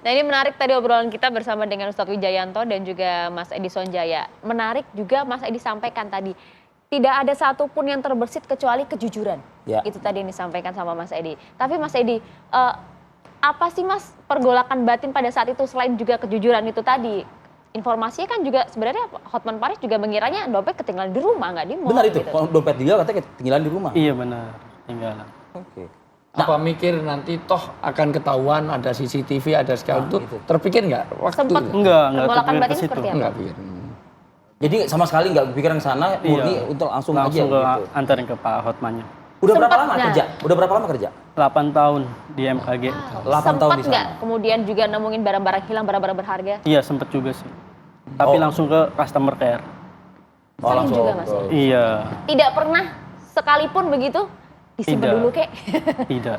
Nah ini menarik tadi obrolan kita bersama dengan Ustadz Wijayanto dan juga Mas Edi Sonjaya. Menarik juga Mas Edi sampaikan tadi, tidak ada satupun yang terbersit kecuali kejujuran. Ya. Itu tadi yang disampaikan sama Mas Edi. Tapi Mas Edi, apa sih Mas pergolakan batin pada saat itu selain juga kejujuran itu tadi? Informasinya kan juga sebenarnya Hotman Paris juga mengiranya dompet ketinggalan di rumah, nggak di mall. Benar itu, gitu. kalau dompet dia katanya ketinggalan di rumah. Iya benar, ketinggalan. Oke. Apa mikir nanti toh akan ketahuan ada CCTV, ada segala itu, gitu. Terpikir nggak waktu Sempat itu? Enggak pergolakan terpikir batin ke situ. seperti apa? Enggak pikir. Jadi sama sekali nggak kepikiran ke sana, murni untuk langsung aja ke gitu. antarin ke Pak Hotmannya. Udah berapa Sempet lama nggak? kerja? Udah berapa lama kerja? 8 tahun di MKG. 8 tahun di sana. Nggak kemudian juga nemuin barang-barang hilang, barang-barang berharga? Iya sempet juga sih. Tapi langsung ke customer care. Oh, Sering langsung juga Mas ya? Iya. Tidak pernah sekalipun begitu disimpan Tidak. dulu kek? Tidak.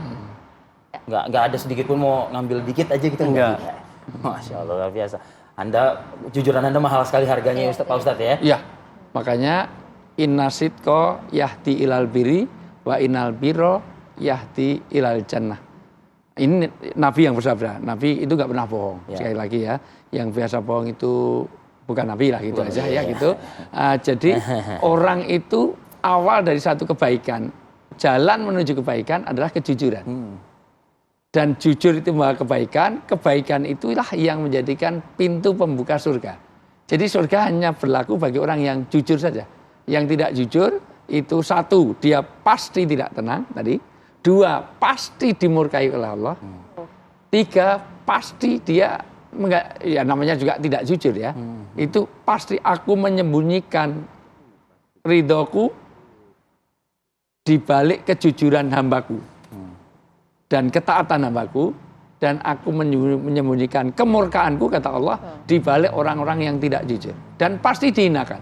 Nggak ada sedikit pun mau ngambil dikit aja gitu? Enggak. Masya Allah, luar biasa. Anda, jujuran Anda mahal sekali harganya Pak Ustadz ya? Ya, makanya inna sidqo yahdi ilal biri wa innal biro yahdi ilal jannah. Ini Nabi yang bersabda, Nabi itu nggak pernah bohong. Ya. Sekali lagi ya, yang biasa bohong itu bukan Nabi lah gitu aja ya gitu. Jadi orang itu awal dari satu kebaikan, jalan menuju kebaikan adalah kejujuran. Dan jujur itu membawa kebaikan, kebaikan itulah yang menjadikan pintu pembuka surga. Jadi surga hanya berlaku bagi orang yang jujur saja. Yang tidak jujur itu satu, dia pasti tidak tenang tadi. Dua, pasti dimurkai oleh Allah. Tiga, pasti dia ya namanya juga tidak jujur ya. Itu pasti aku menyembunyikan ridhoku di balik kejujuran hambaku dan ketaatan hambaku, dan aku menyembunyikan kemurkaanku kata Allah di balik orang-orang yang tidak jujur, dan pasti dihinakan.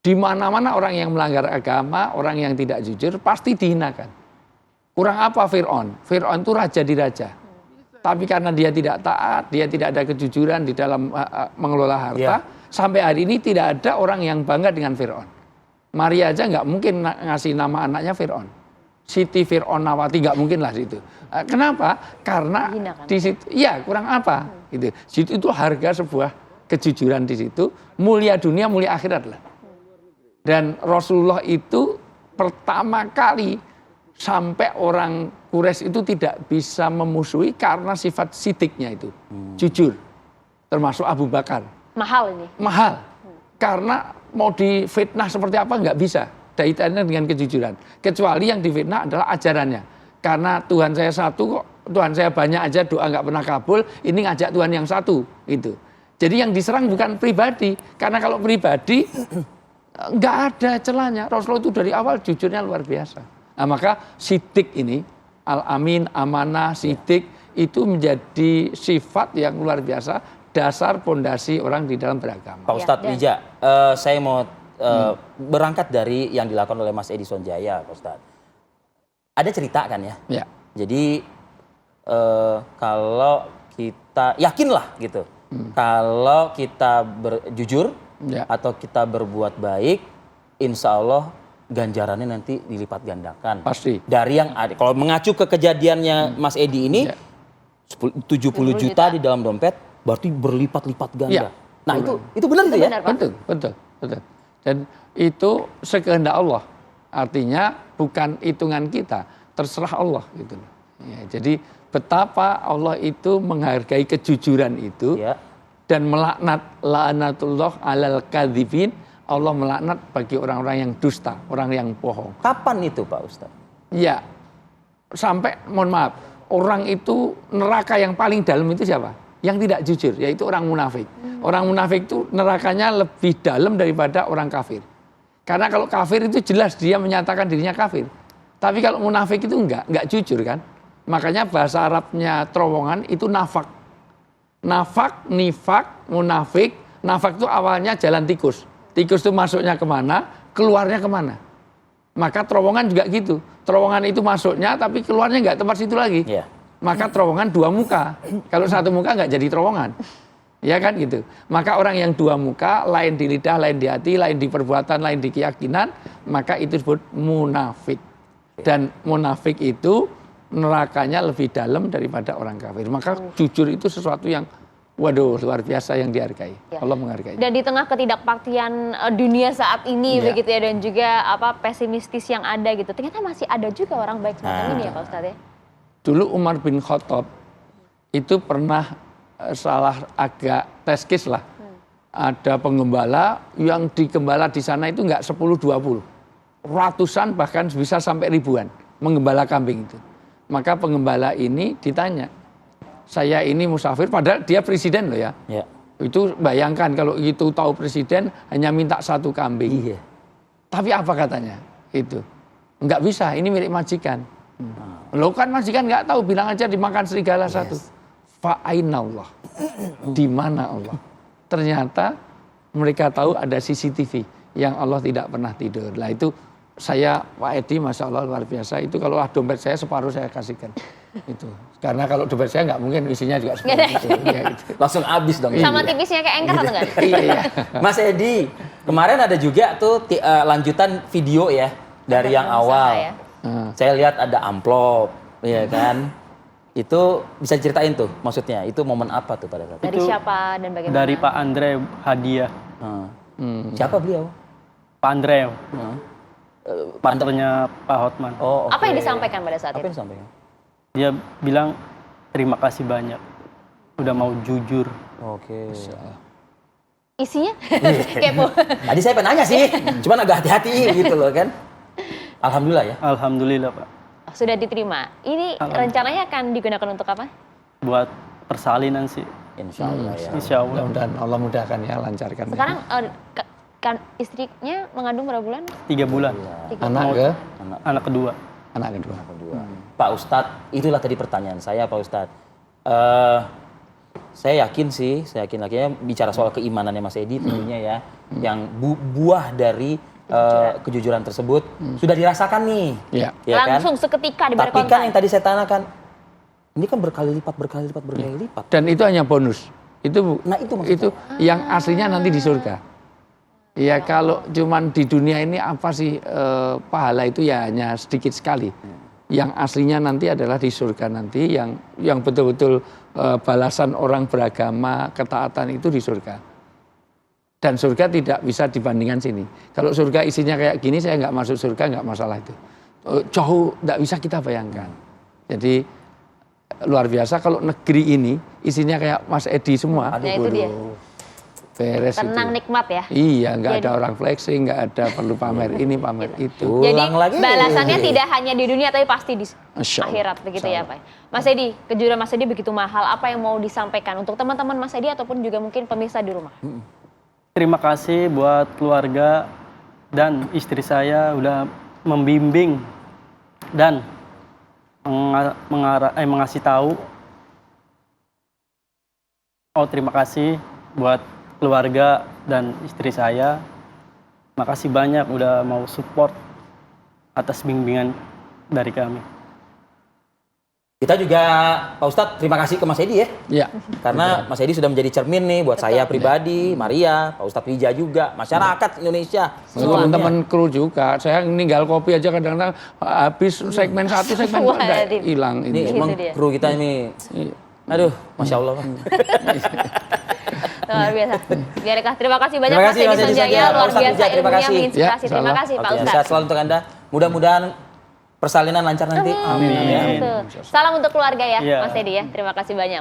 Di mana-mana orang yang melanggar agama, orang yang tidak jujur pasti dihinakan. Kurang apa Fir'aun? Fir'aun itu raja di raja. Tapi karena dia tidak taat, dia tidak ada kejujuran di dalam mengelola harta, sampai hari ini tidak ada orang yang bangga dengan Fir'aun. Maria aja nggak mungkin ngasih nama anaknya Fir'aun. Siti Fir'aun Nawati nggak mungkin lah situ. Kenapa? Karena di situ, ya kurang apa? Gitu. Situ itu harga sebuah kejujuran di situ, mulia dunia, mulia akhirat lah. Dan Rasulullah itu pertama kali sampai orang Quraisy itu tidak bisa memusuhi karena sifat sidiknya itu, jujur. Termasuk Abu Bakar. Mahal ini? Mahal. Karena mau difitnah seperti apa nggak bisa. Kaitannya dengan kejujuran. Kecuali yang difitnah adalah ajarannya. Karena Tuhan saya satu kok, Tuhan saya banyak aja doa nggak pernah kabul, ini ngajak Tuhan yang satu. Gitu. Jadi yang diserang bukan pribadi. Karena kalau pribadi, nggak ada celahnya. Rasulullah itu dari awal jujurnya luar biasa. Nah maka sidik ini, al-amin, amanah, sidik, itu menjadi sifat yang luar biasa, dasar pondasi orang di dalam beragama. Pak Ustadz Wija, saya mau berangkat dari yang dilakukan oleh Mas Edi Sonjaya, Pak Ustadz. Ada cerita kan ya? Ya. Jadi kalau kita yakinlah gitu, kalau kita jujur atau kita berbuat baik, insya Allah ganjarannya nanti dilipat gandakan. Pasti. Dari yang ada. Kalau mengacu ke kejadiannya Mas Edi ini, 70 juta di dalam dompet, berarti berlipat-lipat ganda. Nah itu benar itu ya? Betul. Dan itu sekehendak Allah. Artinya bukan hitungan kita, terserah Allah gitu. Ya, jadi betapa Allah itu menghargai kejujuran itu dan melaknat la'natullah 'alal kadzibin. Allah melaknat bagi orang-orang yang dusta, orang yang bohong. Kapan itu Pak Ustadz? Ya, sampai mohon maaf, orang itu neraka yang paling dalam itu siapa? Yang tidak jujur, yaitu orang munafik. Orang munafik itu nerakanya lebih dalam daripada orang kafir. Karena kalau kafir itu jelas dia menyatakan dirinya kafir. Tapi kalau munafik itu enggak jujur kan. Makanya bahasa Arabnya terowongan itu nafak. Nafak, nifak, munafik. Nafak itu awalnya jalan tikus. Tikus itu masuknya kemana, keluarnya kemana. Maka terowongan juga gitu. Terowongan itu masuknya tapi keluarnya enggak tempat situ lagi. Maka terowongan dua muka. Kalau satu muka enggak jadi terowongan. Ya kan gitu. Maka orang yang dua muka, lain di lidah, lain di hati, lain di perbuatan, lain di keyakinan, maka itu disebut munafik. Dan munafik itu nerakanya lebih dalam daripada orang kafir. Maka jujur itu sesuatu yang waduh luar biasa yang dihargai. Ya. Allah menghargai. Dan di tengah ketidakpastian dunia saat ini Ya. begitu ya, dan juga pesimistis yang ada gitu, ternyata masih ada juga orang baik semacam ini ya Pak Ustadz ya. Dulu Umar bin Khattab itu pernah salah agak teskis lah. Ada penggembala yang digembala di sana itu nggak 10-20. Ratusan bahkan bisa sampai ribuan menggembala kambing itu. Maka penggembala ini ditanya, saya ini musafir, padahal dia presiden loh ya. Ya. Itu bayangkan kalau itu tahu presiden hanya minta 1 kambing. Iya. Tapi apa katanya? Itu nggak bisa, ini milik majikan. Lo kan majikan nggak tahu, bilang aja dimakan serigala 1. Fa'ainallah. Di mana Allah? Ternyata mereka tahu ada CCTV yang Allah tidak pernah tidur. Lah itu saya Pak Edi, Masya Allah luar biasa. Itu kalau dompet saya separuh saya kasihkan. Itu karena kalau dompet saya nggak mungkin isinya juga separuh itu. Ya, gitu. Langsung habis dong. Sama tipisnya kayak Anchor atau enggak? Iya. Mas Edi, kemarin ada juga tuh lanjutan video ya dari yang awal. Ya. Saya lihat ada amplop, ya kan? Itu bisa ceritain tuh, maksudnya itu momen apa tuh pada saat itu? Dari siapa dan bagaimana? Dari Pak Andre hadiah. Siapa beliau? Pak Andre, partnernya Pak Hotman. Oh, Apa yang oke. disampaikan pada saat Apa itu? yang disampaikan? Dia bilang terima kasih banyak, udah mau jujur. Oke. Isinya? Kepo. Tadi saya penanya sih, cuman agak hati-hati gitu loh kan. Alhamdulillah ya. Alhamdulillah Pak. Sudah diterima. Ini rencananya akan digunakan untuk apa? Buat persalinan sih, Insya Allah ya. insya Allah. Mudah-mudahan Allah mudahkan ya, lancarkan. Sekarang kan istrinya mengandung berapa bulan? 3 bulan, Anak ke? anak kedua. Anak kedua. Pak Ustadz, itulah tadi pertanyaan saya Pak Ustadz. Saya yakin sih, saya yakin lagi bicara soal keimanannya Mas Edi tentunya ya, yang buah dari kejujuran tersebut sudah dirasakan nih. Iya. Ya kan? Langsung seketika diberi Tapi kontak. kan yang tadi saya tanyakan, ini kan berkali lipat. Dan itu hanya bonus. Itu Nah, itu maksud itu yang aslinya nanti di surga. Ya kalau cuman di dunia ini apa sih pahala itu ya hanya sedikit sekali. Yang aslinya nanti adalah di surga nanti yang betul-betul balasan orang beragama, ketaatan itu di surga. Dan surga tidak bisa dibandingkan sini. Kalau surga isinya kayak gini, saya nggak masuk surga, nggak masalah itu. Jauh nggak bisa kita bayangkan. Jadi luar biasa kalau negeri ini isinya kayak Mas Edi semua. Nah, itu dia. Beres Tenang, itu. nikmat ya. Iya, nggak Jadi- ada orang flexing, nggak ada perlu pamer ini, pamer itu. Jadi Ulang lagi. balasannya tidak hanya di dunia tapi pasti di Masya Allah. akhirat begitu ya Pak. Mas Edi, kejujuran Mas Edi begitu mahal. Apa yang mau disampaikan untuk teman-teman Mas Edi ataupun juga mungkin pemirsa di rumah? Terima kasih buat keluarga dan istri saya udah membimbing dan mengasih tahu. Oh, terima kasih buat keluarga dan istri saya. Makasih banyak udah mau support atas bimbingan dari kami. Kita juga Pak Ustadz terima kasih ke Mas Edi ya. Ya. Karena Mas Edi sudah menjadi cermin nih buat saya pribadi, Maria, Pak Ustadz Wija juga, masyarakat Indonesia. Teman-teman kru juga, saya ninggal kopi aja kadang-kadang habis segmen 1, segmen 2 udah Waduh. hilang Ini ini. emang dia. kru kita ini, aduh, Masya Allah. Pak. Luar biasa. Biarkah, terima kasih banyak Terima Mas kasih, Edi Mas Edi Sonjaya, Sonjaya. luar Pak Ustadz biasa Wija, terima ilmunya kasih. menginspirasi. Ya, Terima salah. kasih Pak Oke, Ustadz. sehat selalu untuk Anda. Mudah-mudahan persalinan lancar nanti. Amin. Salam untuk keluarga ya Iya. Mas Edi ya. Terima kasih banyak.